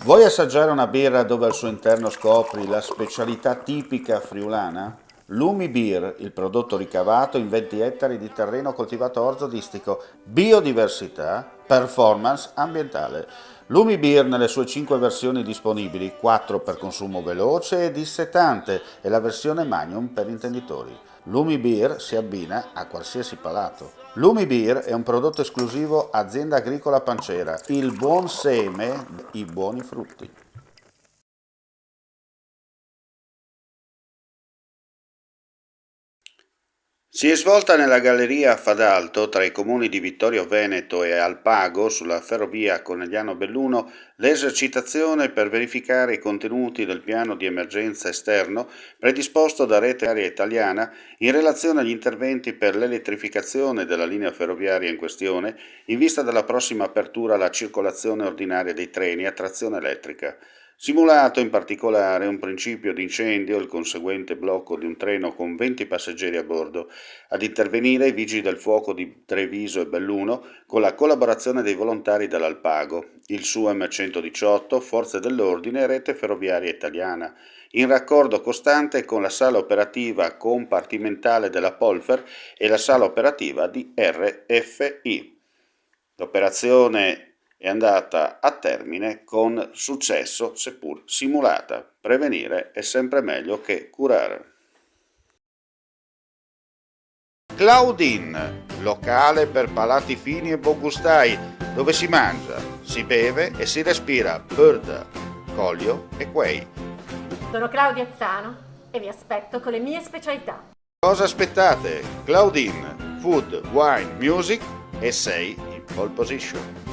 Vuoi assaggiare una birra dove al suo interno scopri la specialità tipica friulana? Lumi Beer, il prodotto ricavato in 20 ettari di terreno coltivato orzodistico, biodiversità, performance ambientale. Lumi Beer nelle sue 5 versioni disponibili, 4 per consumo veloce e dissetante e la versione Magnum per intenditori. Lumi Beer si abbina a qualsiasi palato. Lumi Beer è un prodotto esclusivo Azienda Agricola Pancera, il buon seme, i buoni frutti. Si è svolta nella galleria Fadalto, tra i comuni di Vittorio Veneto e Alpago, sulla ferrovia Conegliano-Belluno, l'esercitazione per verificare i contenuti del piano di emergenza esterno predisposto da Rete Aria Italiana in relazione agli interventi per l'elettrificazione della linea ferroviaria in questione in vista della prossima apertura alla circolazione ordinaria dei treni a trazione elettrica. Simulato in particolare un principio di incendio e il conseguente blocco di un treno con 20 passeggeri a bordo, ad intervenire i vigili del fuoco di Treviso e Belluno con la collaborazione dei volontari dell'Alpago, il SUEM 118, Forze dell'Ordine e Rete Ferroviaria Italiana, in raccordo costante con la sala operativa compartimentale della Polfer e la sala operativa di RFI. L'operazione è andata a termine con successo, seppur simulata. Prevenire è sempre meglio che curare. Claudine, locale per palati fini e buongustai, dove si mangia, si beve e si respira bird, Collio e Quay. Sono Claudia Zano e vi aspetto con le mie specialità. Cosa aspettate? Claudine, food, wine, music e sei in pole position.